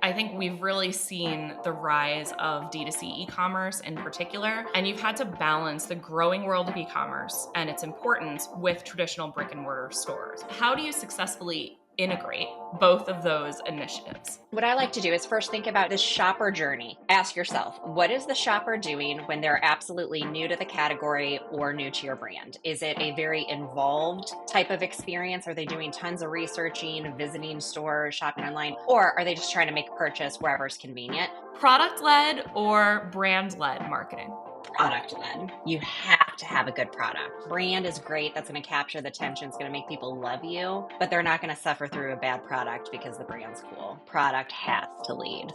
I think we've really seen the rise of D2C e-commerce in particular, and you've had to balance the growing world of e-commerce and its importance with traditional brick and mortar stores. How do you successfully integrate both of those initiatives? What I like to do is first think about the shopper journey. Ask yourself, what is the shopper doing when they're absolutely new to the category or new to your brand? Is it a very involved type of experience? Are they doing tons of researching, visiting stores, shopping online? Or are they just trying to make a purchase wherever's convenient? Product-led or brand-led marketing? Product led. You have to have a good product. Brand is great. That's going to capture the attention. It's going to make people love you, but they're not going to suffer through a bad product because the brand's cool. Product has to lead.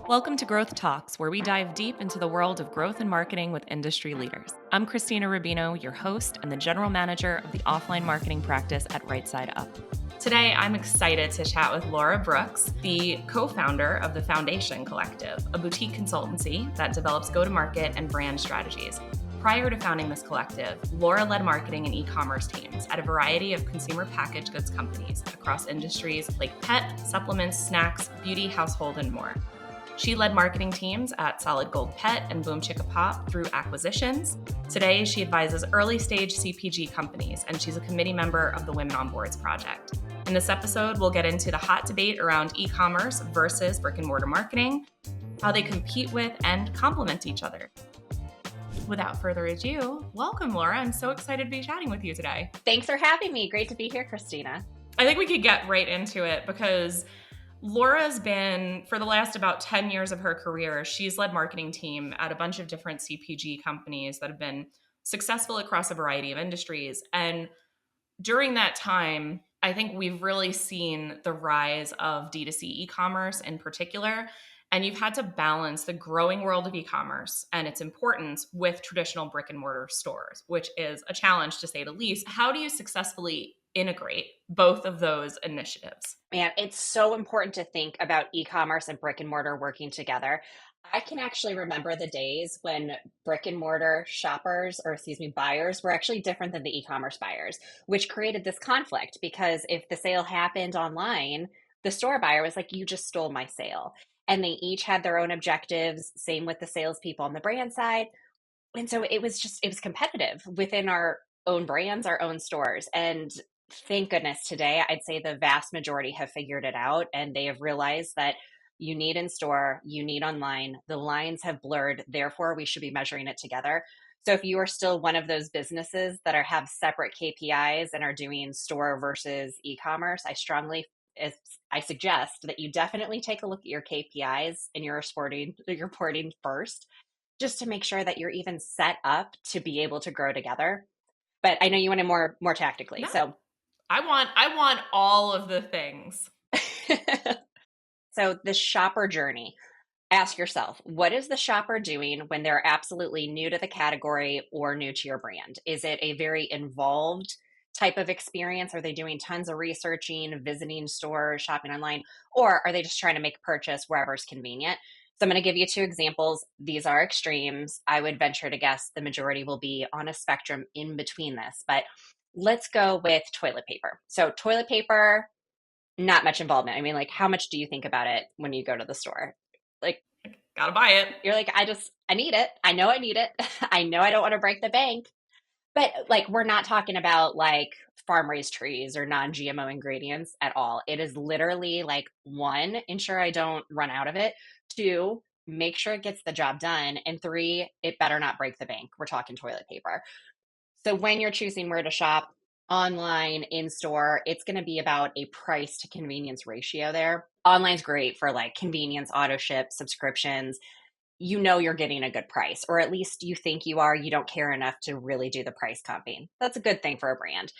Welcome to Growth Talks, where we dive deep into the world of growth and marketing with industry leaders. I'm Krystina Rubino, your host and the general manager of the offline marketing practice at Right Side Up. Today, I'm excited to chat with Laura Brooks, the co-founder of the Foundation Collective, a boutique consultancy that develops go-to-market and brand strategies. Prior to founding this collective, Laura led marketing and e-commerce teams at a variety of consumer packaged goods companies across industries like pet, supplements, snacks, beauty, household, and more. She led marketing teams at Solid Gold Pet and Boom Chicka Pop through acquisitions. Today, she advises early-stage CPG companies, and she's a committee member of the Women on Boards project. In this episode, we'll get into the hot debate around e-commerce versus brick-and-mortar marketing, how they compete with and complement each other. Without further ado, welcome, Laura. I'm so excited to be chatting with you today. Thanks for having me. Great to be here, Krystina. I think we could get right into it because Laura's been, for the last about 10 years of her career, she's led marketing team at a bunch of different CPG companies that have been successful across a variety of industries. And during that time, I think we've really seen the rise of D2C e-commerce in particular. And you've had to balance the growing world of e-commerce and its importance with traditional brick and mortar stores, which is a challenge to say the least. How do you successfully integrate both of those initiatives? Man, it's so important to think about e-commerce and brick and mortar working together. I can actually remember the days when brick and mortar shoppers, or excuse me, buyers were actually different than the e-commerce buyers, which created this conflict because if the sale happened online, the store buyer was like, you just stole my sale. And they each had their own objectives, same with the salespeople on the brand side. And so it was competitive within our own brands, our own stores. And thank goodness today, I'd say the vast majority have figured it out and they have realized that you need in store, you need online. The lines have blurred. Therefore, we should be measuring it together. So if you are still one of those businesses that have separate KPIs and are doing store versus e-commerce, I suggest that you definitely take a look at your KPIs and your reporting first, just to make sure that you're even set up to be able to grow together. But I know you want it more tactically. No. So I want all of the things. So the shopper journey. Ask yourself, what is the shopper doing when they're absolutely new to the category or new to your brand? Is it a very involved type of experience? Are they doing tons of researching, visiting stores, shopping online, or are they just trying to make a purchase wherever's convenient? So I'm going to give you two examples. These are extremes. I would venture to guess the majority will be on a spectrum in between this, but let's go with toilet paper. So toilet paper, not much involvement. I mean, like, how much do you think about it when you go to the store? Like, Gotta buy it. you're like, I need it. I know I need it. I know I don't want to break the bank. But like, we're not talking about like farm raised trees or non-GMO ingredients at all. It is literally like, one, ensure I don't run out of it. Two, make sure it gets the job done. And three, it better not break the bank. We're talking toilet paper. So when you're choosing where to shop, online, in store, it's going to be about a price to convenience ratio there. Online's great for like convenience, auto ship, subscriptions. You know you're getting a good price, or at least you think you are. You don't care enough to really do the price comping. That's a good thing for a brand.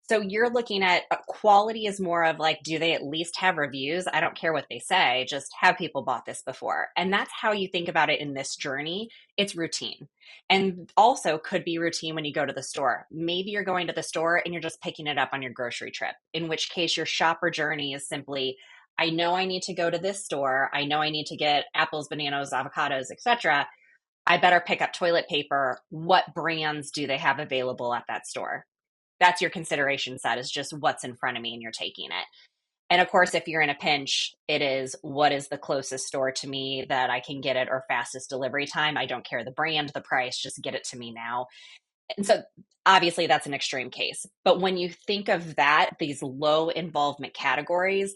So you're looking at quality is more of like, do they at least have reviews? I don't care what they say, just have people bought this before. And that's how you think about it in this journey. It's routine. And also could be routine when you go to the store. Maybe you're going to the store and you're just picking it up on your grocery trip, in which case your shopper journey is simply, I know I need to go to this store. I know I need to get apples, bananas, avocados, etc. I better pick up toilet paper. What brands do they have available at that store? That's your consideration set, is just what's in front of me and you're taking it. And of course, if you're in a pinch, it is what is the closest store to me that I can get it or fastest delivery time. I don't care the brand, the price, just get it to me now. And so obviously that's an extreme case. But when you think of that, these low involvement categories,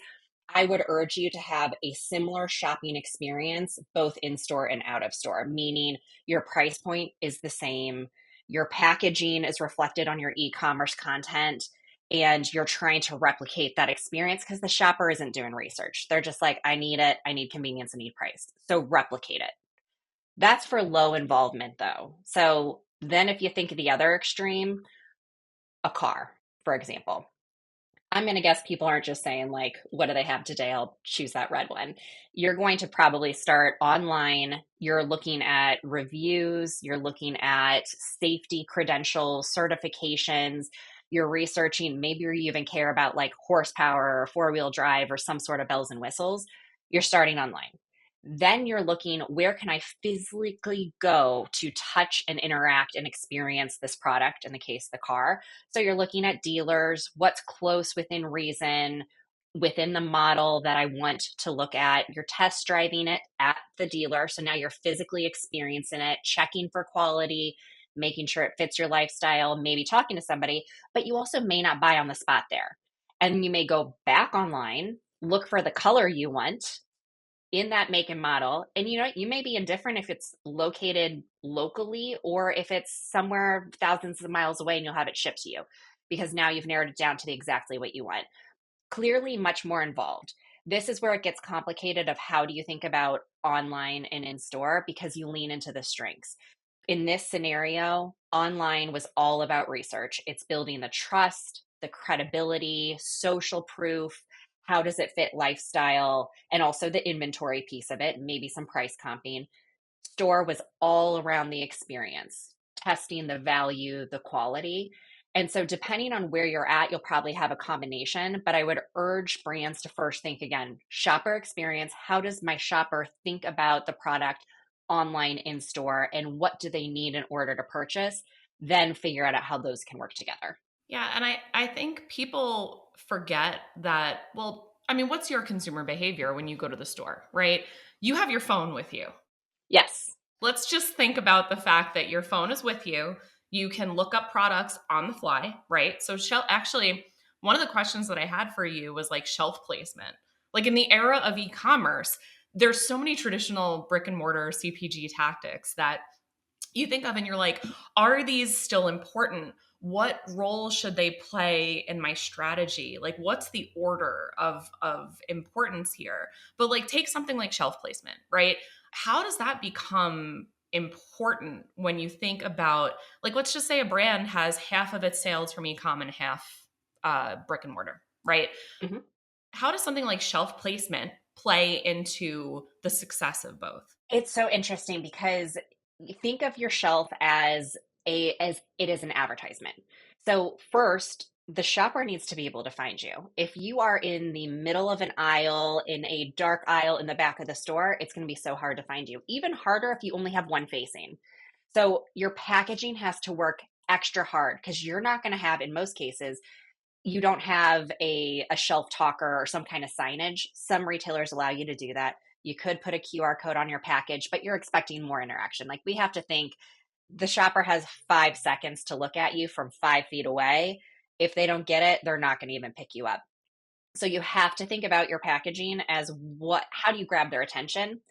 I would urge you to have a similar shopping experience, both in store and out of store, meaning your price point is the same, your packaging is reflected on your e-commerce content, and you're trying to replicate that experience because the shopper isn't doing research. They're just like, I need it, I need convenience, I need price. So replicate it. That's for low involvement though. So then if you think of the other extreme, a car, for example. I'm going to guess people aren't just saying, like, what do they have today? I'll choose that red one. You're going to probably start online. You're looking at reviews, you're looking at safety credentials, certifications. You're researching, maybe you even care about like horsepower or four-wheel drive or some sort of bells and whistles. You're starting online. Then you're looking, where can I physically go to touch and interact and experience this product, in the case of the car? So you're looking at dealers, what's close within reason, within the model that I want to look at. You're test driving it at the dealer. So now you're physically experiencing it, checking for quality, making sure it fits your lifestyle, maybe talking to somebody, but you also may not buy on the spot there. And you may go back online, look for the color you want in that make and model. And you know, you may be indifferent if it's located locally or if it's somewhere thousands of miles away and you'll have it shipped to you, because now you've narrowed it down to the exactly what you want. Clearly much more involved. This is where it gets complicated of how do you think about online and in store, because you lean into the strengths. In this scenario, online was all about research. It's building the trust, the credibility, social proof. How does it fit lifestyle? And also the inventory piece of it, maybe some price comping. Store was all around the experience, testing the value, the quality. And so, depending on where you're at, you'll probably have a combination. But I would urge brands to first think again, shopper experience. How does my shopper think about the product online, in store, and what do they need in order to purchase? Then figure out how those can work together. Yeah, and I think people forget that, well, I mean, what's your consumer behavior when you go to the store, right? You have your phone with you. Yes. Let's just think about the fact that your phone is with you. You can look up products on the fly, right? So actually, one of the questions that I had for you was like shelf placement. Like in the era of e-commerce, there's so many traditional brick and mortar CPG tactics that you think of and you're like, are these still important? What role should they play in my strategy? Like, what's the order of importance here? But like, take something like shelf placement, right? How does that become important when you think about, like, let's just say a brand has half of its sales from e-com and half brick and mortar, right? Mhm. How does something like shelf placement play into the success of both? It's so interesting because you think of your shelf as it is an advertisement. So first, the shopper needs to be able to find you. If you are in the middle of an aisle, in a dark aisle in the back of the store, it's going to be so hard to find you. Even harder if you only have one facing. So your packaging has to work extra hard because you're not going to have, in most cases, you don't have a shelf talker or some kind of signage. Some retailers allow you to do that. You could put a QR code on your package, but you're expecting more interaction. Like, we have to think the shopper has 5 seconds to look at you from 5 feet away. If they don't get it, they're not going to even pick you up. So you have to think about your packaging as how do you grab their attention?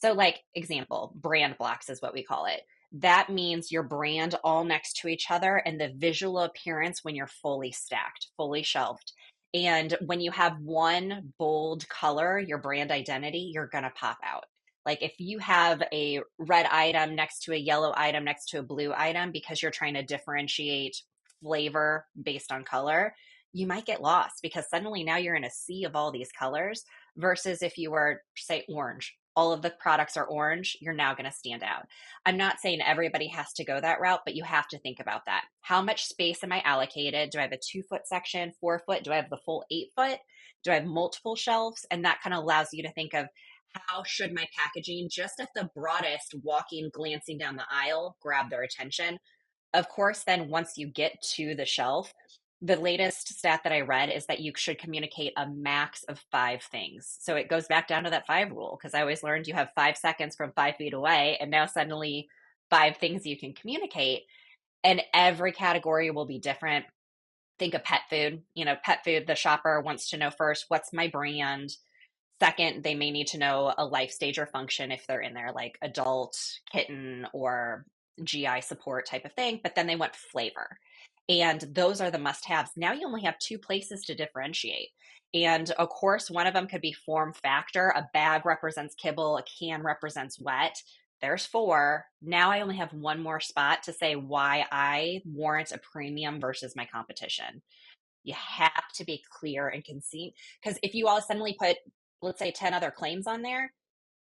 So, like, example, brand blocks is what we call it. That means your brand all next to each other and the visual appearance when you're fully stacked, fully shelved. And when you have one bold color, your brand identity, you're going to pop out. Like, if you have a red item next to a yellow item next to a blue item because you're trying to differentiate flavor based on color, you might get lost because suddenly now you're in a sea of all these colors, versus if you were, say, orange. All of the products are orange, you're now going to stand out. I'm not saying everybody has to go that route, but you have to think about that. How much space am I allocated? Do I have a 2 foot section, 4 foot? Do I have the full 8 foot? Do I have multiple shelves? And that kind of allows you to think of, how should my packaging, just at the broadest, walking, glancing down the aisle, grab their attention? Of course, then once you get to the shelf, The latest stat that I read is that you should communicate a max of 5 things. So it goes back down to that 5 rule, because I always learned you have 5 seconds from 5 feet away, and now suddenly 5 things you can communicate. And every category will be different. Think of pet food. Pet food, the shopper wants to know first, what's my brand? Second, they may need to know a life stage or function if they're in there, like adult, kitten, or GI support type of thing. But then they want flavor. And those are the must haves. Now you only have 2 places to differentiate. And of course, one of them could be form factor. A bag represents kibble, a can represents wet. There's 4. Now I only have one more spot to say why I warrant a premium versus my competition. You have to be clear and conceit, because if you all suddenly put, let's say, 10 other claims on there,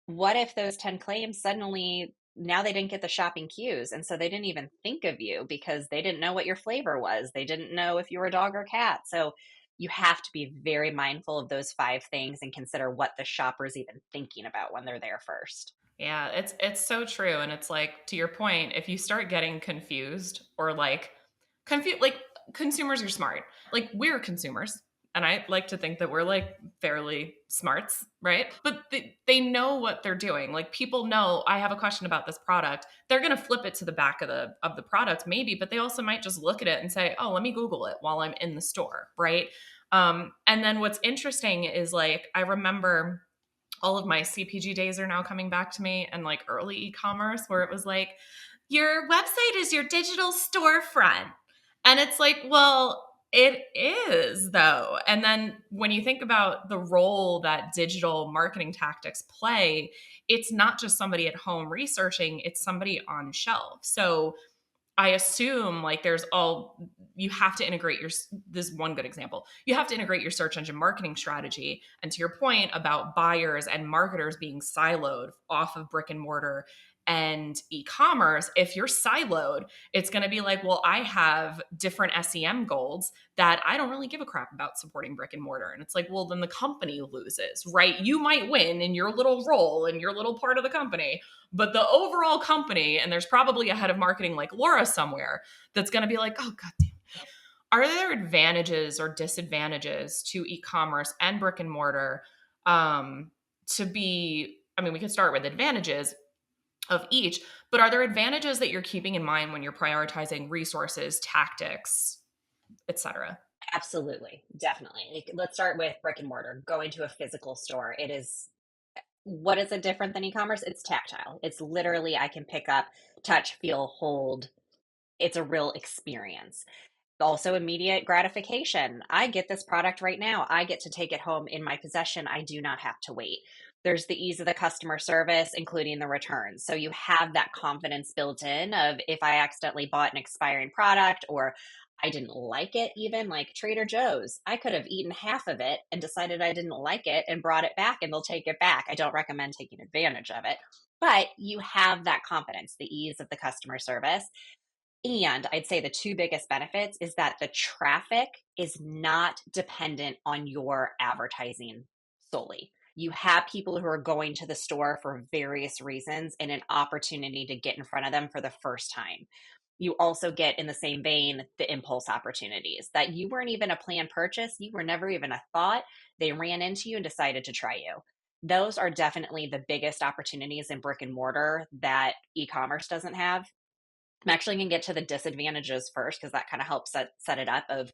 what if those 10 claims suddenly, now they didn't get the shopping cues, and so they didn't even think of you because they didn't know what your flavor was, they didn't know if you were a dog or cat. So you have to be very mindful of those 5 things and consider what the shopper is even thinking about when they're there first. Yeah, it's so true. And it's like, to your point, if you start getting confused or like consumers are smart. Like, we're consumers. And I like to think that we're like fairly smarts, right? But they know what they're doing. Like, people know, I have a question about this product. They're going to flip it to the back of the product maybe, but they also might just look at it and say, "Oh, let me Google it while I'm in the store," right? And then what's interesting is, like, I remember all of my CPG days are now coming back to me, and like early e-commerce where it was like, your website is your digital storefront. And it's like, well, it is though. And then when you think about the role that digital marketing tactics play, it's not just somebody at home researching, it's somebody on shelf. So I assume, like, you have to integrate this is one good example. You have to integrate your search engine marketing strategy. And to your point about buyers and marketers being siloed off of brick and mortar and e-commerce, if you're siloed, it's going to be like, well, I have different SEM goals that I don't really give a crap about supporting brick and mortar. And it's like, well, then the company loses, right? You might win in your little role in your little part of the company, but the overall company, and there's probably a head of marketing like Laura somewhere that's going to be like, oh, God damn. Are there advantages or disadvantages to e-commerce and brick and mortar I mean, we could start with advantages of each, but are there advantages that you're keeping in mind when you're prioritizing resources, tactics, etc.? Absolutely, definitely. Let's start with brick and mortar. Going to a physical store, it is, what is it different than e-commerce? It's tactile. It's literally, I can pick up, touch, feel, hold. It's a real experience. Also, immediate gratification. I get this product right now. I get to take it home in my possession. I do not have to wait. There's the ease of the customer service, including the returns. So you have that confidence built in of, if I accidentally bought an expiring product, or I didn't like it, even like Trader Joe's, I could have eaten half of it and decided I didn't like it and brought it back, and they'll take it back. I don't recommend taking advantage of it, but you have that confidence, the ease of the customer service. And I'd say the 2 biggest benefits is that the traffic is not dependent on your advertising solely. You have people who are going to the store for various reasons and an opportunity to get in front of them for the first time. You also get, in the same vein, the impulse opportunities that you weren't even a planned purchase. You were never even a thought. They ran into you and decided to try you. Those are definitely the biggest opportunities in brick and mortar that e-commerce doesn't have. I'm actually going to get to the disadvantages first, because that kind of helps set it up, of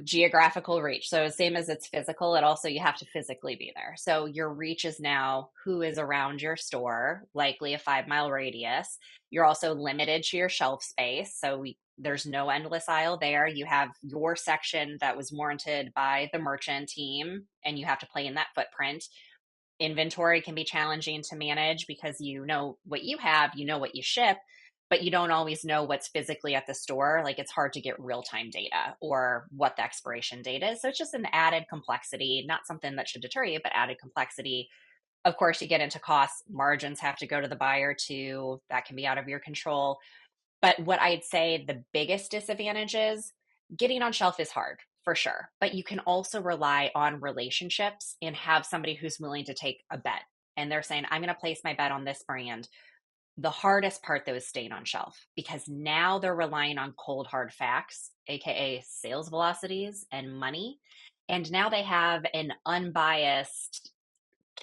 geographical reach. So same as it's physical, it also, you have to physically be there. So your reach is now who is around your store, likely a 5-mile radius. You're also limited to your shelf space. So there's no endless aisle there. You have your section that was warranted by the merchant team, and you have to play in that footprint. Inventory can be challenging to manage because you know what you have, you know what you ship, but you don't always know what's physically at the store. Like, it's hard to get real-time data or what the expiration date is. So it's just an added complexity, not something that should deter you, but added complexity. Of course, you get into costs. Margins have to go to the buyer too. That can be out of your control. But what I'd say the biggest disadvantage is, getting on shelf is hard for sure, but you can also rely on relationships and have somebody who's willing to take a bet. And they're saying, I'm going to place my bet on this brand. The hardest part though is staying on shelf because now they're relying on cold hard facts, aka sales velocities and money. And now they have an unbiased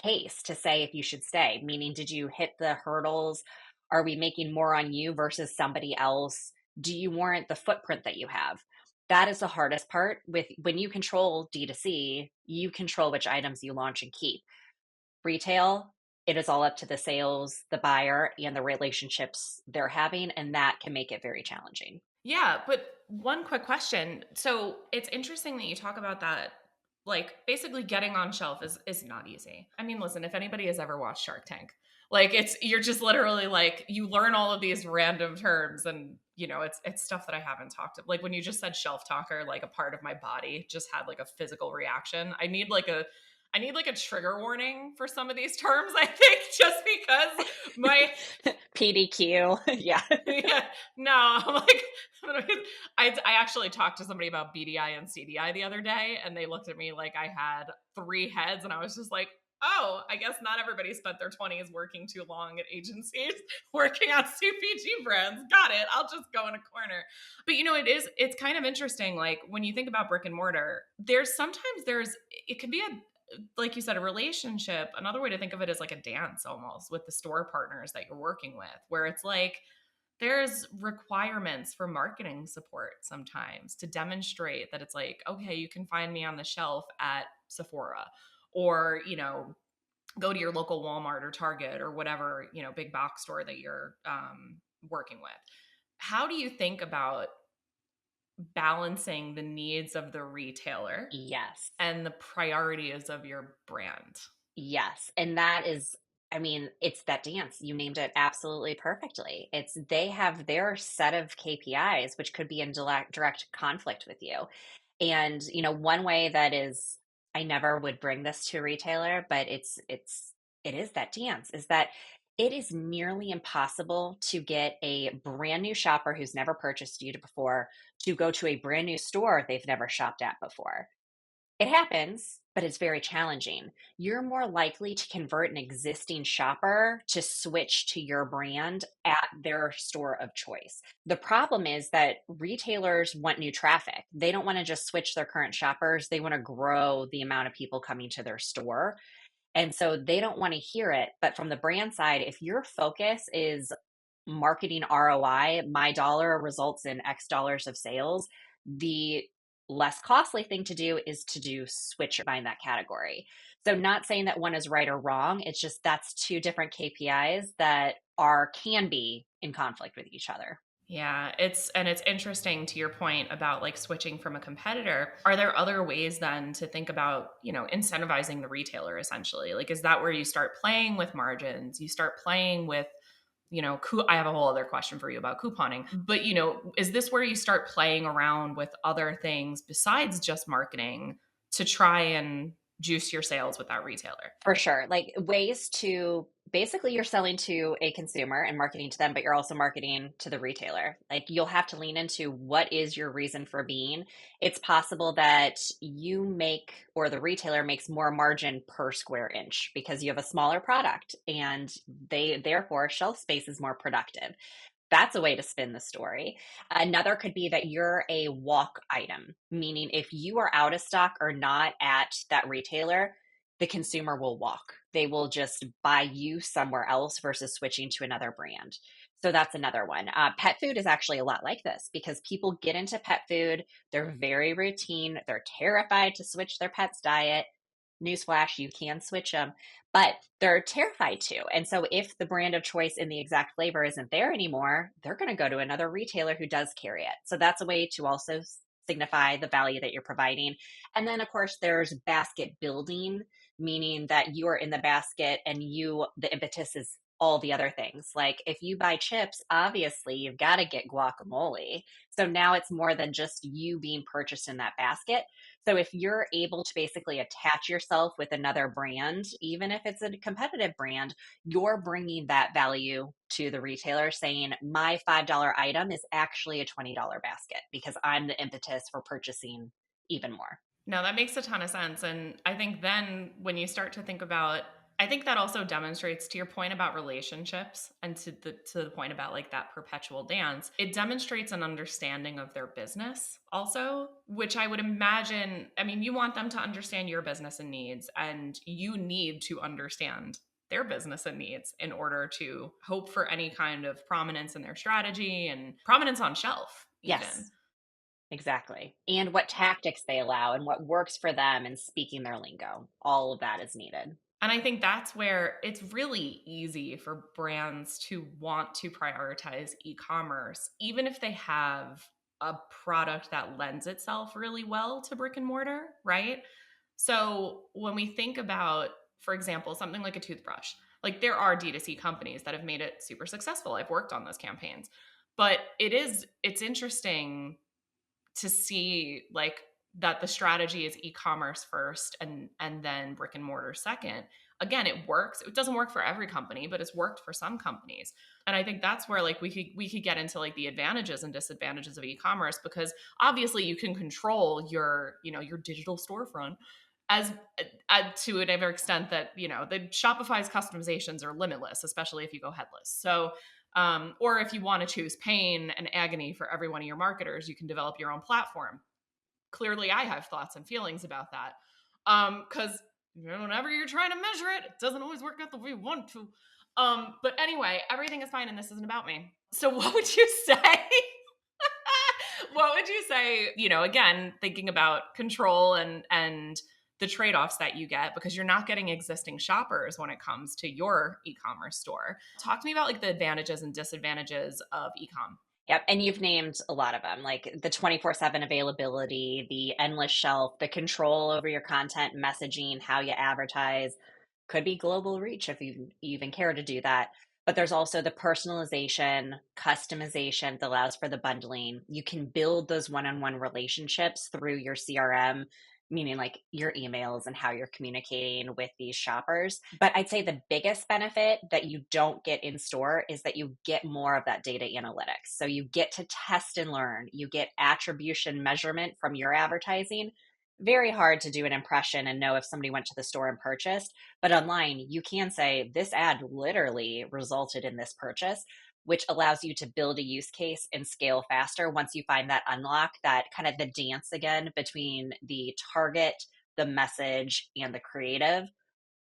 case to say if you should stay, meaning did you hit the hurdles? Are we making more on you versus somebody else? Do you warrant the footprint that you have? That is the hardest part with when you control D2C, you control which items you launch and keep. Retail, it is all up to the sales, the buyer, and the relationships they're having, and that can make it very challenging. Yeah, but one quick question. So it's interesting that you talk about that. Like basically getting on shelf is not easy. I mean, listen, if anybody has ever watched Shark Tank, like you're just literally like you learn all of these random terms and it's stuff that I haven't talked like when you just said shelf talker, like a part of my body just had like a physical reaction. I need like a trigger warning for some of these terms, I think, just because my PDQ, yeah. yeah, no, I'm like, I actually talked to somebody about BDI and CDI the other day, and they looked at me like I had three heads, and I was just like, oh, I guess not everybody spent their 20s working too long at agencies, working on CPG brands. Got it. I'll just go in a corner. But it's kind of interesting. Like when you think about brick and mortar, it can be like you said, a relationship. Another way to think of it is like a dance almost with the store partners that you're working with, where it's like there's requirements for marketing support sometimes to demonstrate that it's like, okay, you can find me on the shelf at Sephora or, go to your local Walmart or Target or whatever, big box store that you're working with. How do you think about balancing the needs of the retailer Yes. and the priorities of your brand? Yes. And that is, I mean, it's that dance. You named it absolutely perfectly. It's they have their set of KPIs, which could be in direct conflict with you. And, one way that is, I never would bring this to a retailer, but it is that dance, is that it is nearly impossible to get a brand new shopper who's never purchased you before to go to a brand new store they've never shopped at before. It happens, but it's very challenging. You're more likely to convert an existing shopper to switch to your brand at their store of choice. The problem is that retailers want new traffic. They don't want to just switch their current shoppers, they want to grow the amount of people coming to their store. And so they don't want to hear it. But from the brand side, if your focus is marketing ROI, my dollar results in X dollars of sales, the less costly thing to do is to do switch buying that category. So not saying that one is right or wrong, it's just that's two different KPIs that can be in conflict with each other. Yeah, it's interesting to your point about like switching from a competitor. Are there other ways then to think about, incentivizing the retailer essentially? Like is that where you start playing with margins? You start playing with, I have a whole other question for you about couponing. But, is this where you start playing around with other things besides just marketing to try and juice your sales with that retailer? For sure. Like ways to basically you're selling to a consumer and marketing to them, but you're also marketing to the retailer. Like you'll have to lean into what is your reason for being. It's possible that you make or the retailer makes more margin per square inch because you have a smaller product and they therefore shelf space is more productive. That's a way to spin the story. Another could be that you're a walk item, meaning if you are out of stock or not at that retailer, the consumer will walk. They will just buy you somewhere else versus switching to another brand. So that's another one. Pet food is actually a lot like this because people get into pet food. They're very routine. They're terrified to switch their pet's diet. Newsflash, you can switch them, but they're terrified to. And so if the brand of choice in the exact flavor isn't there anymore, they're going to go to another retailer who does carry it. So that's a way to also signify the value that you're providing. And then of course there's basket building, meaning that you are in the basket and the impetus is all the other things. Like if you buy chips, obviously you've got to get guacamole. So now it's more than just you being purchased in that basket. So if you're able to basically attach yourself with another brand, even if it's a competitive brand, you're bringing that value to the retailer saying, my $5 item is actually a $20 basket because I'm the impetus for purchasing even more. No, that makes a ton of sense. And I think then when you start to think about I think that also demonstrates, to your point about relationships and to the point about like that perpetual dance, it demonstrates an understanding of their business also, which I would imagine, I mean, you want them to understand your business and needs, and you need to understand their business and needs in order to hope for any kind of prominence in their strategy and prominence on shelf even. Yes, exactly. And what tactics they allow and what works for them and speaking their lingo. All of that is needed. And I think that's where it's really easy for brands to want to prioritize e-commerce, even if they have a product that lends itself really well to brick and mortar, right? So when we think about, for example, something like a toothbrush, like there are D2C companies that have made it super successful. I've worked on those campaigns. But it's interesting to see like that the strategy is e-commerce first and then brick and mortar second. Again, it works. It doesn't work for every company, but it's worked for some companies. And I think that's where like we could get into like the advantages and disadvantages of e-commerce, because obviously you can control your, your digital storefront as to whatever extent that, the Shopify's customizations are limitless, especially if you go headless. So or if you want to choose pain and agony for every one of your marketers, you can develop your own platform. Clearly, I have thoughts and feelings about that. Because whenever you're trying to measure it, it doesn't always work out the way you want to. But anyway, everything is fine, and this isn't about me. So, what would you say? What would you say? Again, thinking about control and the trade-offs that you get, because you're not getting existing shoppers when it comes to your e-commerce store. Talk to me about like the advantages and disadvantages of e-com. Yep. And you've named a lot of them, like the 24/7 availability, the endless shelf, the control over your content, messaging, how you advertise, could be global reach if you even care to do that. But there's also the personalization, customization that allows for the bundling. You can build those one on one relationships through your CRM, meaning like your emails and how you're communicating with these shoppers. But I'd say the biggest benefit that you don't get in store is that you get more of that data analytics. So you get to test and learn, you get attribution measurement from your advertising. Very hard to do an impression and know if somebody went to the store and purchased. But online, you can say this ad literally resulted in this purchase, which allows you to build a use case and scale faster once you find that unlock, that kind of the dance again between the target, the message, and the creative.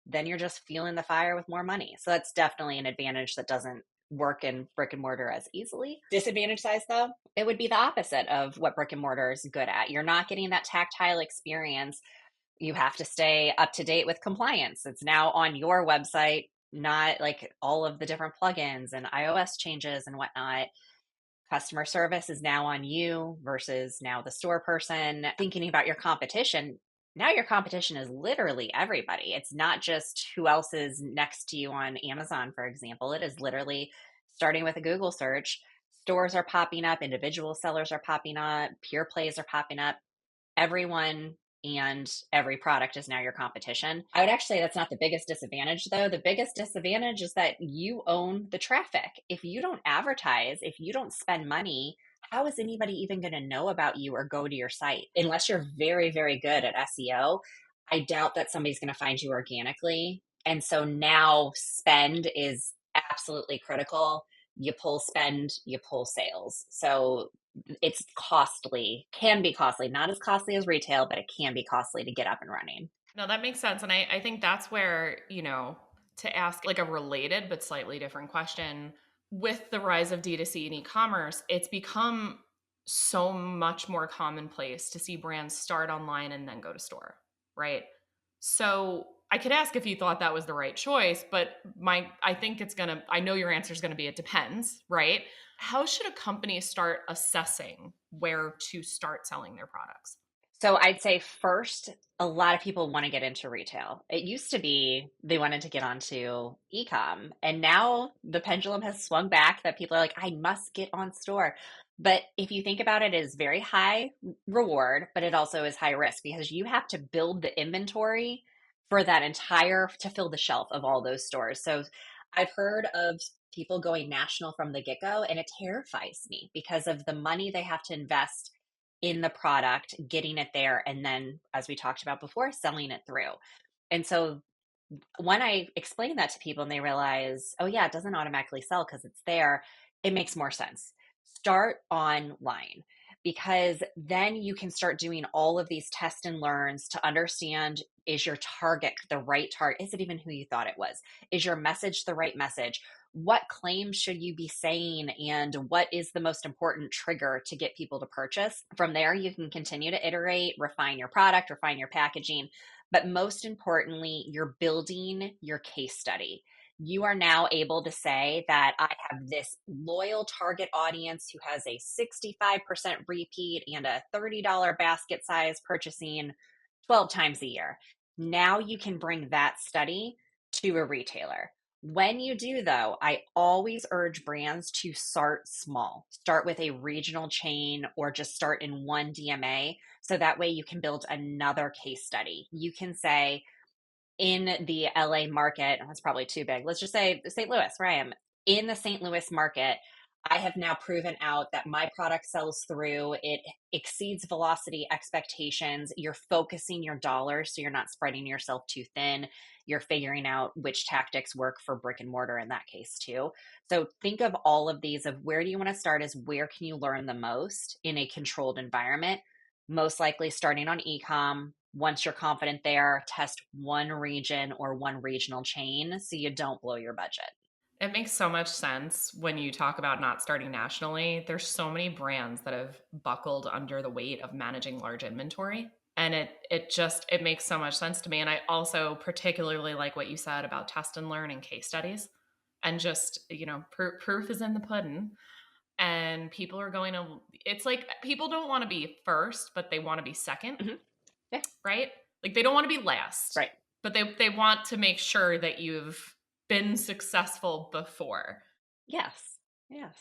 Then you're just fueling the fire with more money. So that's definitely an advantage that doesn't work in brick and mortar as easily. Disadvantage size though, it would be the opposite of what brick and mortar is good at. You're not getting that tactile experience. You have to stay up to date with compliance. It's now on your website, not like all of the different plugins and iOS changes and whatnot. Customer service is now on you versus now the store person. Thinking about your competition, now your competition is literally everybody. It's not just who else is next to you on Amazon, for example. It is literally starting with a Google search. Stores are popping up, individual sellers are popping up, pure plays are popping up. Everyone and every product is now your competition. I would actually say that's not the biggest disadvantage, though. The biggest disadvantage is that you own the traffic. If you don't advertise, if you don't spend money, how is anybody even going to know about you or go to your site? Unless you're very, very good at SEO, I doubt that somebody's going to find you organically. And so now spend is absolutely critical. You pull spend, you pull sales. So it's costly, can be costly, not as costly as retail, but it can be costly to get up and running. No, that makes sense. And I think that's where, to ask like a related but slightly different question, with the rise of D2C and e-commerce, it's become so much more commonplace to see brands start online and then go to store, right? So I could ask if you thought that was the right choice, but I think I know your answer is gonna be it depends, right? How should a company start assessing where to start selling their products? So I'd say first, a lot of people want to get into retail. It used to be they wanted to get onto e-com, and now the pendulum has swung back that people are like, I must get on store. But if you think about it, it is very high reward, but it also is high risk because you have to build the inventory for that entire to fill the shelf of all those stores. So I've heard of people going national from the get-go, and it terrifies me because of the money they have to invest in the product, getting it there, and then, as we talked about before, selling it through. And so When I explain that to people and they realize, oh, yeah, it doesn't automatically sell because it's there, it makes more sense. Start online because then you can start doing all of these test and learns to understand, is your target the right target? Is it even who you thought it was? Is your message the right message? What claims should you be saying? And what is the most important trigger to get people to purchase? From there, you can continue to iterate, refine your product, refine your packaging. But most importantly, you're building your case study. You are now able to say that I have this loyal target audience who has a 65% repeat and a $30 basket size purchasing 12 times a year. Now you can bring that study to a retailer. When you do, though, I always urge brands to start small. Start with a regional chain or just start in one DMA. So that way you can build another case study. You can say, in the LA market, that's probably too big. Let's just say St. Louis, where I am. In the St. Louis market, I have now proven out that my product sells through. It exceeds velocity expectations. You're focusing your dollars so you're not spreading yourself too thin. You're figuring out which tactics work for brick and mortar in that case too. So think of all of these of where do you want to start is where can you learn the most in a controlled environment? Most likely starting on e-com. Once you're confident there, test one region or one regional chain so you don't blow your budget. It makes so much sense when you talk about not starting nationally. There's so many brands that have buckled under the weight of managing large inventory. And it makes so much sense to me. And I also particularly like what you said about test and learn and case studies. And just, proof is in the pudding. And people are going to, it's like people don't want to be first, but they want to be second, Yeah, right? Like they don't want to be last, right. but they want to make sure that you've been successful before. Yes. Yes.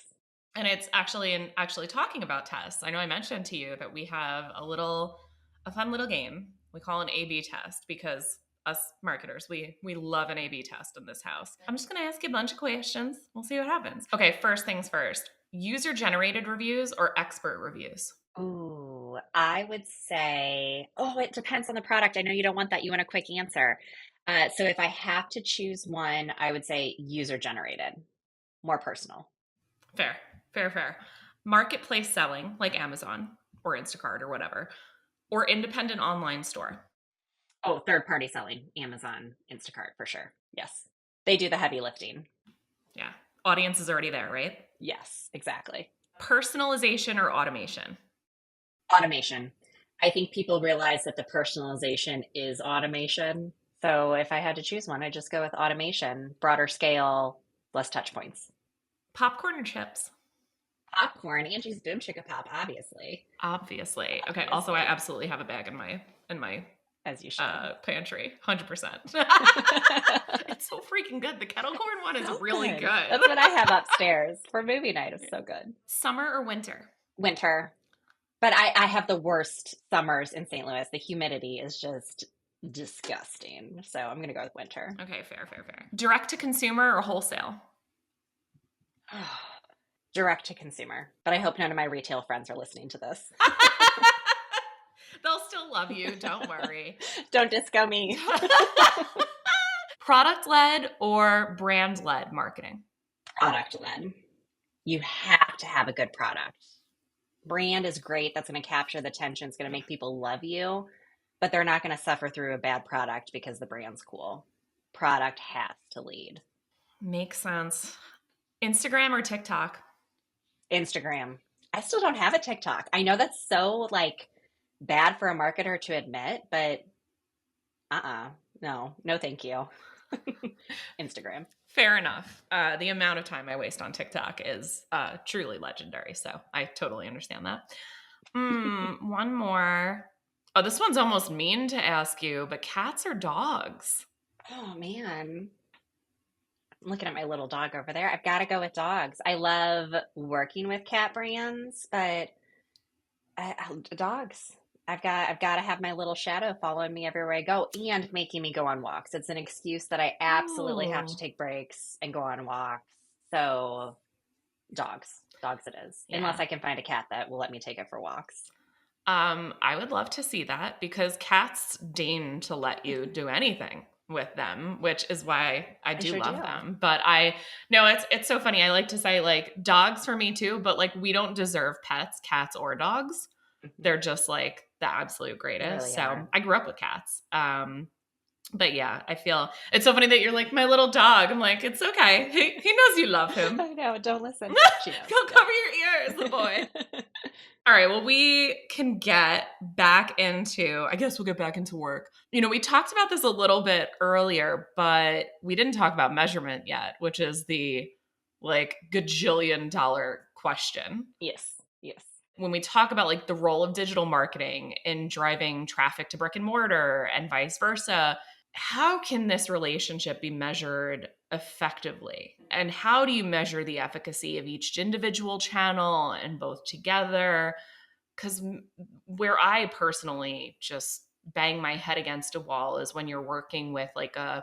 And it's actually talking about tests. I know I mentioned to you that we have a fun little game we call an A/B test because us marketers, we love an A/B test in this house. I'm just going to ask you a bunch of questions. We'll see what happens. Okay, first things first. User generated reviews or expert reviews? Ooh, I would say, oh, it depends on the product. I know you don't want that. You want a quick answer. So if I have to choose one, I would say user generated, more personal. Fair, fair, fair. Marketplace selling like Amazon or Instacart or whatever, or independent online store. Oh, third party selling, Amazon, Instacart for sure. Yes. They do the heavy lifting. Yeah. Audience is already there, right? Yes, exactly. Personalization or automation? Automation. I think people realize that the personalization is automation. So if I had to choose one, I'd just go with automation, broader scale, less touch points. Popcorn or chips? Popcorn, Angie's Boom Chicka Pop, obviously. Obviously. Okay. Also, I Obviously, absolutely have a bag in my as you should. pantry. 100%. It's so freaking good. The kettle corn one is So really good. good. That's what I have upstairs for movie night. It's so good. Summer or winter? Winter. But I have the worst summers in St. Louis. The humidity is just disgusting. So I'm going to go with winter. Okay, fair, fair, fair. Direct to consumer or wholesale? Direct to consumer. But I hope none of my retail friends are listening to this. They'll still love you. Don't worry. Don't disco me. Product led or brand led marketing? Product led. You have to have a good product. Brand is great. That's going to capture the attention. It's going to make people love you, but they're not going to suffer through a bad product because the brand's cool. Product has to lead. Makes sense. Instagram or TikTok? Instagram. I still don't have a TikTok. I know that's so like bad for a marketer to admit, but no, thank you. Instagram. Fair enough. The amount of time I waste on TikTok is truly legendary. So I totally understand that. One more. Oh, this one's almost mean to ask you, but cats or dogs? Oh man. I'm looking at my little dog over there. I've got to go with dogs. I love working with cat brands, but dogs. I've got to have my little shadow following me everywhere I go and making me go on walks. It's an excuse that I absolutely have to Ooh. take breaks and go on walks. So dogs it is. Yeah. Unless I can find a cat that will let me take it for walks. I would love to see that because cats deign to let you do anything. with them, which is why I I do sure do. love them. But no, it's so funny. I like to say like dogs for me too, but like we don't deserve pets, cats or dogs. Mhm. They're just like the absolute They greatest. really So are. I grew up with cats. But yeah, I feel it's so funny that you're like my little dog. I'm like, it's okay. He knows you love him. I know. Don't listen. She knows. Go Yeah. cover your ears, little boy. All right, well, we can get back into, I guess we'll get back into work. We talked about this a little bit earlier, but we didn't talk about measurement yet, which is the like gajillion dollar question. Yes. Yes. When we talk about like the role of digital marketing in driving traffic to brick and mortar and vice versa, how can this relationship be measured effectively? And how do you measure the efficacy of each individual channel and both together? Because where I personally just bang my head against a wall is when you're working with like a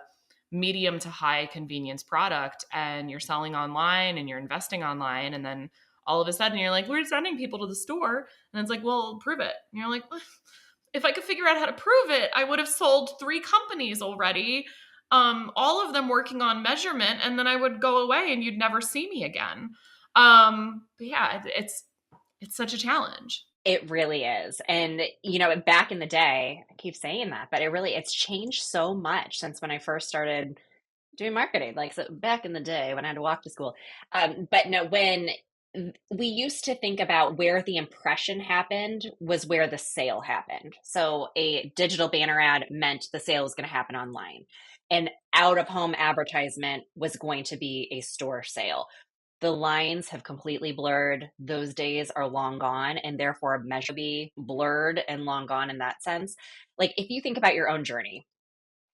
medium to high convenience product and you're selling online and you're investing online, and then all of a sudden you're like, we're sending people to the store, and it's like, well, prove it. And you're like, if I could figure out how to prove it, I would have sold 3 companies already, all of them working on measurement, and then I would go away and you'd never see me again. But yeah, it's such a challenge. It really is. And, back in the day, I keep saying that, but it's changed so much since when I first started doing marketing, like so back in the day when I had to walk to school. But no, when we used to think about where the impression happened was where the sale happened. So a digital banner ad meant the sale was going to happen online. An out of home advertisement was going to be a store sale. The lines have completely blurred. Those days are long gone, and therefore measure be blurred and long gone in that sense. Like if you think about your own journey,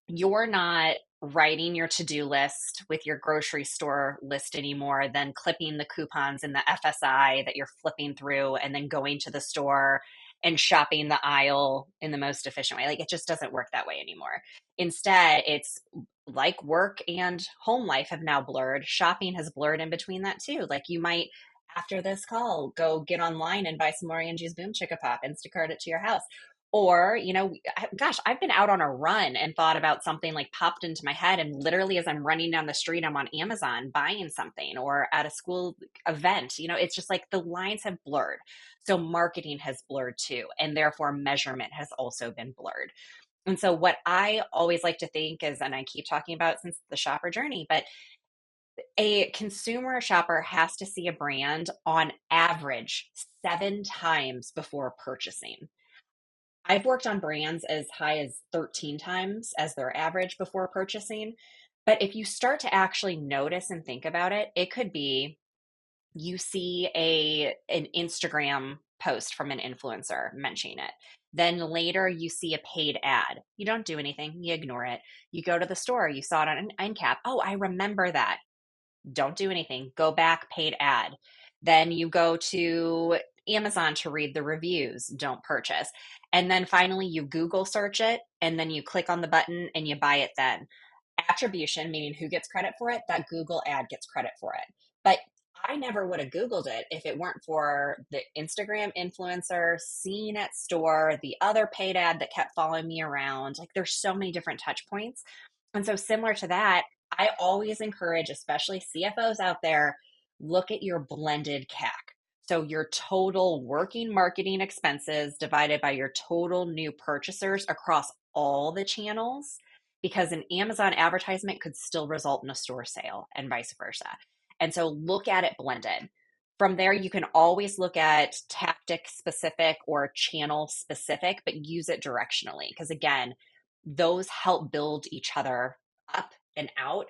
you're not writing your to-do list with your grocery store list anymore, then clipping the coupons in the FSI that you're flipping through and then going to the store and shopping the aisle in the most efficient way. Like it just doesn't work that way anymore. Instead, it's like work and home life have now blurred. Shopping has blurred in between that too. Like you might after this call go get online and buy some more Angie's Boom Chicka Pop, Instacart it to your house. Or, gosh, I've been out on a run and thought about something like popped into my head. And literally, as I'm running down the street, I'm on Amazon buying something or at a school event. It's just like the lines have blurred. So marketing has blurred too. And therefore, measurement has also been blurred. And so, what I always like to think is, and I keep talking about since the shopper journey, but a consumer shopper has to see a brand on average 7 times before purchasing. I've worked on brands as high as 13 times as their average before purchasing. But if you start to actually notice and think about it, it could be you see an Instagram post from an influencer mentioning it. Then later you see a paid ad. You don't do anything, you ignore it. You go to the store, you saw it on an end cap. Oh, I remember that. Don't do anything. Go back, paid ad. Then you go to Amazon to read the reviews. Don't purchase. And then finally, you Google search it and then you click on the button and you buy it then. Attribution, meaning who gets credit for it, that Google ad gets credit for it. But I never would have Googled it if it weren't for the Instagram influencer, seeing at store, the other paid ad that kept following me around. Like there's so many different touch points. And so similar to that, I always encourage, especially CFOs out there, look at your blended CAC. So your total working marketing expenses divided by your total new purchasers across all the channels, because an Amazon advertisement could still result in a store sale and vice versa. And so look at it blended. From there, you can always look at tactic specific or channel specific, but use it directionally. Because again, those help build each other up and out.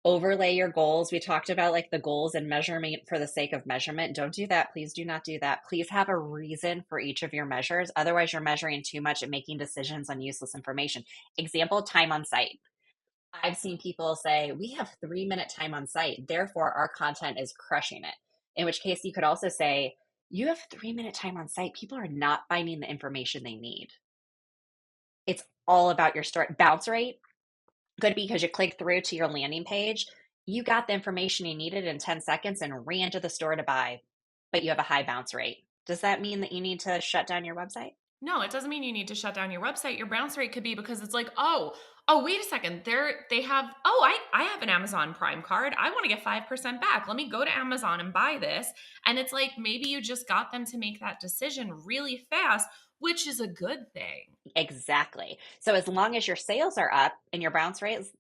Overlay your goals. We talked about like the goals and measurement for the sake of measurement. Don't do that. Please do not do that. Please have a reason for each of your measures. Otherwise, you're measuring too much and making decisions on useless information. Example, time on site. I've seen people say, we have 3-minute time on site. Therefore, our content is crushing it. In which case, you could also say, you have 3-minute time on site. People are not finding the information they need. It's all about your story. Bounce rate could be because you clicked through to your landing page. You got the information you needed in 10 seconds and ran to the store to buy, but you have a high bounce rate. Does that mean that you need to shut down your website? No, it doesn't mean you need to shut down your website. Your bounce rate could be because it's like, oh, wait a second. They have, oh, I have an Amazon Prime card. I want to get 5% back. Let me go to Amazon and buy this. And it's like maybe you just got them to make that decision really fast, which is a good thing. Exactly. So as long as your sales are up and your bounce rate is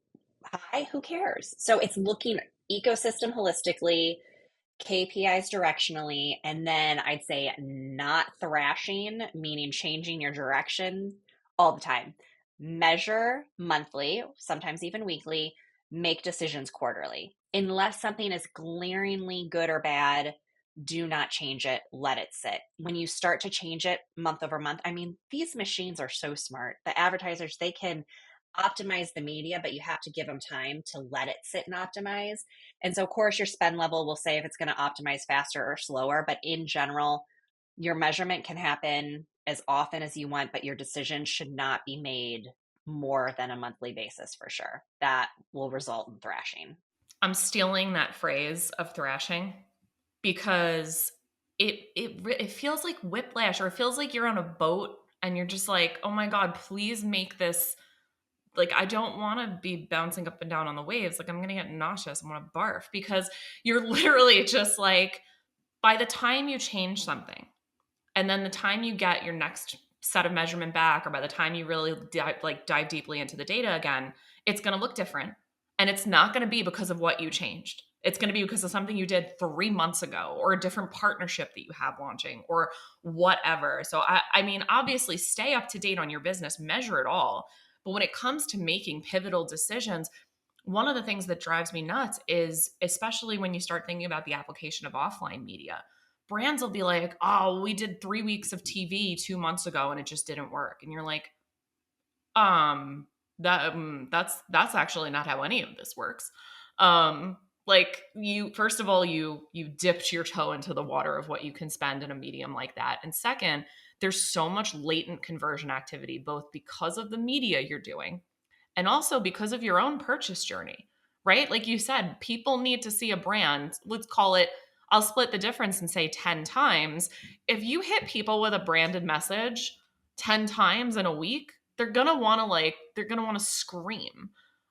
high, who cares? So it's looking ecosystem holistically, KPIs directionally, and then I'd say not thrashing, meaning changing your direction all the time. Measure monthly, sometimes even weekly, make decisions quarterly. Unless something is glaringly good or bad, do not change it, let it sit. When you start to change it month over month, I mean, these machines are so smart. The advertisers, they can optimize the media, but you have to give them time to let it sit and optimize. And so, of course, your spend level will say if it's going to optimize faster or slower, but in general, your measurement can happen as often as you want, but your decision should not be made more than a monthly basis for sure. That will result in thrashing. I'm stealing that phrase of thrashing because it feels like whiplash, or it feels like you're on a boat and you're just like, oh my god, please make this, like, I don't want to be bouncing up and down on the waves. Like, I'm gonna get nauseous, I'm gonna barf, because you're literally just like, by the time you change something and then the time you get your next set of measurement back, or by the time you really dive deeply into the data again, it's going to look different. And it's not going to be because of what you changed. It's going to be because of something you did 3 months ago, or a different partnership that you have launching, or whatever. So I mean, obviously stay up to date on your business, measure it all. But when it comes to making pivotal decisions, one of the things that drives me nuts is, especially when you start thinking about the application of offline media, brands will be like, oh, we did 3 weeks of TV 2 months ago and it just didn't work. And you're like, um, that's actually not how any of this works. Like, you, first of all, you dipped your toe into the water of what you can spend in a medium like that. And second, there's so much latent conversion activity, both because of the media you're doing and also because of your own purchase journey, right? Like you said, people need to see a brand. Let's call it, I'll split the difference and say 10 times. If you hit people with a branded message 10 times in a week, they're going to want to scream.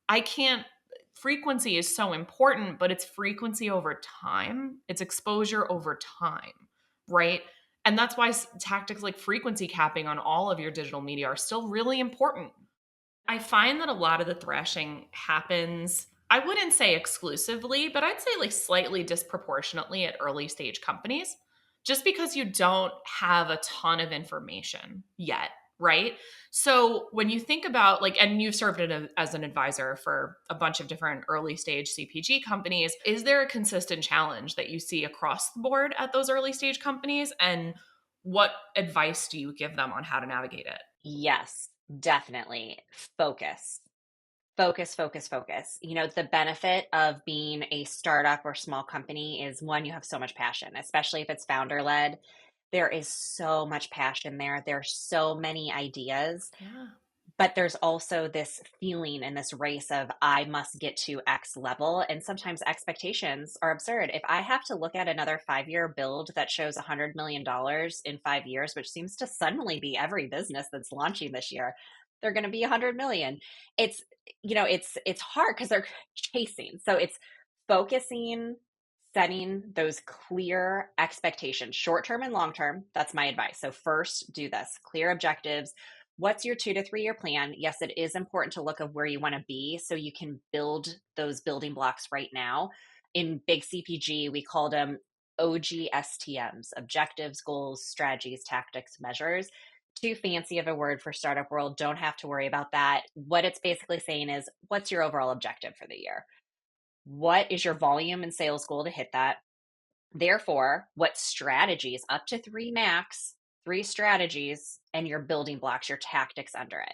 I can't, frequency is so important, but it's frequency over time, it's exposure over time, right? And that's why tactics like frequency capping on all of your digital media are still really important. I find that a lot of the thrashing happens, I wouldn't say exclusively, but I'd say like slightly disproportionately at early stage companies, just because you don't have a ton of information yet, right? So when you think about, like, and you've served as an advisor for a bunch of different early stage CPG companies, is there a consistent challenge that you see across the board at those early stage companies? And what advice do you give them on how to navigate it? Yes, definitely. Focus. Focus, focus, focus. You know, the benefit of being a startup or small company is one, you have so much passion, especially if it's founder led. There is so much passion there. There are so many ideas, Yeah. but there's also this feeling and this race of I must get to X level. And sometimes expectations are absurd. If I have to look at another 5 year build that shows $100 million in 5 years, which seems to suddenly be every business that's launching this year, they're going to be 100 million. It's, it's hard because they're chasing. So it's focusing, setting those clear expectations, short term and long term. That's my advice. So first, do this, clear objectives. What's your 2 to 3 year plan? Yes, it is important to look at where you want to be so you can build those building blocks right now. In big CPG, we called them OGSTMs, objectives, goals, strategies, tactics, measures. Too fancy of a word for startup world. Don't have to worry about that. What it's basically saying is, what's your overall objective for the year? What is your volume and sales goal to hit that? Therefore, what strategies, up to three max, three strategies, and your building blocks, your tactics under it.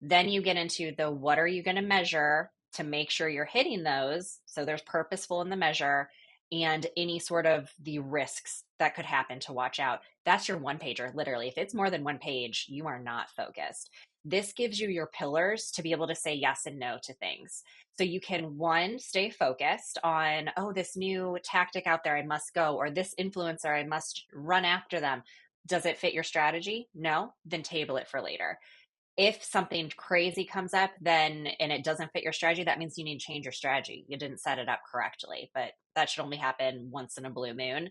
Then you get into the what are you going to measure to make sure you're hitting those. So there's purposeful in the measure, and any sort of the risks that could happen to watch out. That's your one pager, literally. If it's more than one page, you are not focused. This gives you your pillars to be able to say yes and no to things. So you can, one, stay focused on, oh, this new tactic out there, I must go, or this influencer, I must run after them. Does it fit your strategy? No? Then table it for later. If something crazy comes up, then and it doesn't fit your strategy, that means you need to change your strategy. You didn't set it up correctly, but that should only happen once in a blue moon.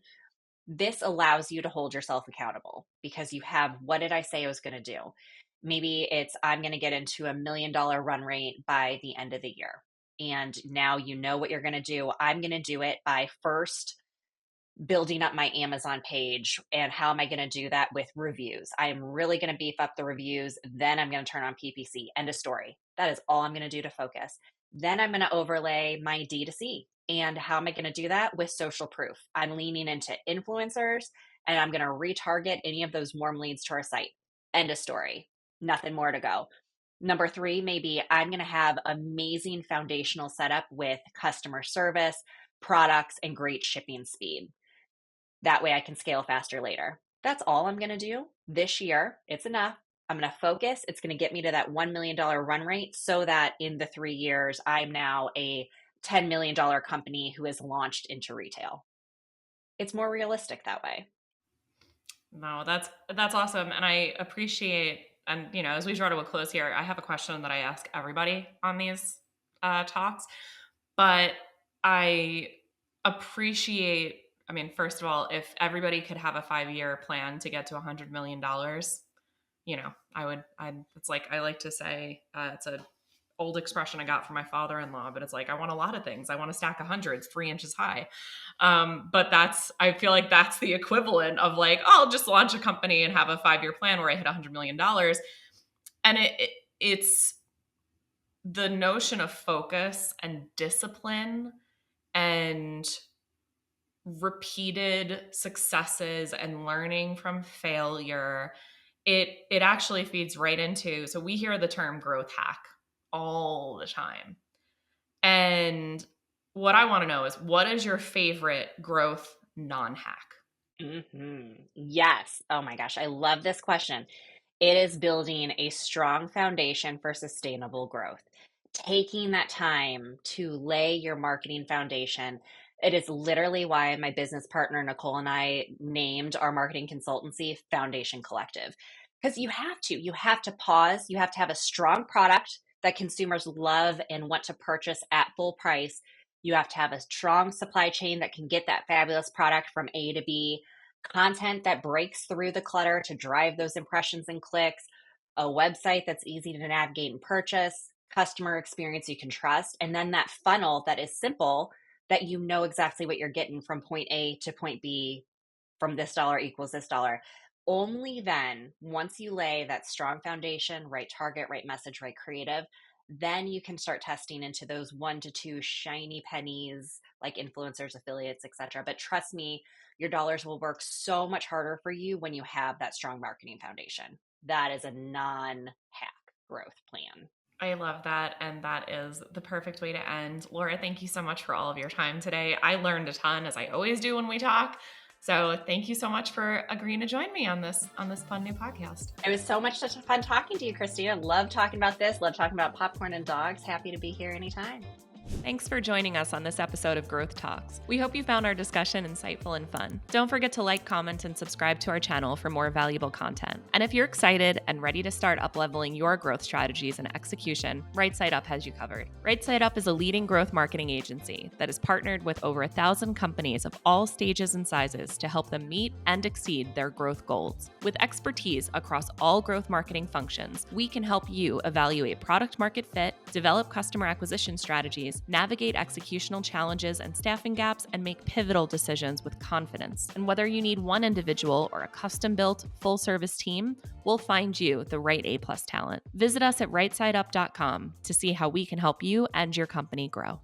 This allows you to hold yourself accountable because you have, what did I say I was going to do? Maybe it's, I'm going to get into $1 million run rate by the end of the year. And now you know what you're going to do. I'm going to do it by first building up my Amazon page. And how am I going to do that? With reviews. I am really going to beef up the reviews. Then I'm going to turn on PPC. End of story. That is all I'm going to do to focus. Then I'm going to overlay my D2C. And how am I going to do that? With social proof. I'm leaning into influencers and I'm going to retarget any of those warm leads to our site. End of story. Nothing more to go. Number 3, maybe I'm going to have amazing foundational setup with customer service, products, and great shipping speed. That way I can scale faster later. That's all I'm going to do this year. It's enough. I'm going to focus. It's going to get me to that $1 million run rate so that in the 3 years, I'm now a $10 million company who has launched into retail. It's more realistic that way. No, that's awesome. And I appreciate, and as we draw to a close here, I have a question that I ask everybody on these talks, but I appreciate, first of all, if everybody could have a 5-year plan to get to $100 million, it's like, I like to say, it's a old expression I got from my father-in-law, but it's like, I want a lot of things. I want a stack of hundreds 3 inches high. But I feel like that's the equivalent of like, oh, I'll just launch a company and have a 5-year plan where I hit $100 million. And it's the notion of focus and discipline and repeated successes and learning from failure. It actually feeds right into, so we hear the term growth hack all the time. And what I want to know is, what is your favorite growth non-hack? Yes. Oh my gosh. I love this question. It is building a strong foundation for sustainable growth. Taking that time to lay your marketing foundation. It is literally why my business partner, Nicole, and I named our marketing consultancy Foundation Collective. Because you have to pause. You have to have a strong product that consumers love and want to purchase at full price. You have to have a strong supply chain that can get that fabulous product from A to B, content that breaks through the clutter to drive those impressions and clicks, a website that's easy to navigate and purchase, customer experience you can trust, and then that funnel that is simple, that you know exactly what you're getting from point A to point B, from this dollar equals this dollar. Only then, once you lay that strong foundation, right target, right message, right creative, then you can start testing into those 1 to 2 shiny pennies like influencers, affiliates, etc. But trust me, your dollars will work so much harder for you when you have that strong marketing foundation. That is a non-hack growth plan. I love that. And that is the perfect way to end. Laura, thank you so much for all of your time today. I learned a ton, as I always do when we talk. So thank you so much for agreeing to join me on this fun new podcast. It was so much fun talking to you, Krystina. Love talking about this. Love talking about popcorn and dogs. Happy to be here anytime. Thanks for joining us on this episode of Growth Talks. We hope you found our discussion insightful and fun. Don't forget to like, comment, and subscribe to our channel for more valuable content. And if you're excited and ready to start up-leveling your growth strategies and execution, Right Side Up has you covered. Right Side Up is a leading growth marketing agency that is partnered with over 1,000 companies of all stages and sizes to help them meet and exceed their growth goals. With expertise across all growth marketing functions, we can help you evaluate product market fit, develop customer acquisition strategies, navigate executional challenges and staffing gaps, and make pivotal decisions with confidence. And whether you need one individual or a custom-built, full-service team, we'll find you the right A+ talent. Visit us at rightsideup.com to see how we can help you and your company grow.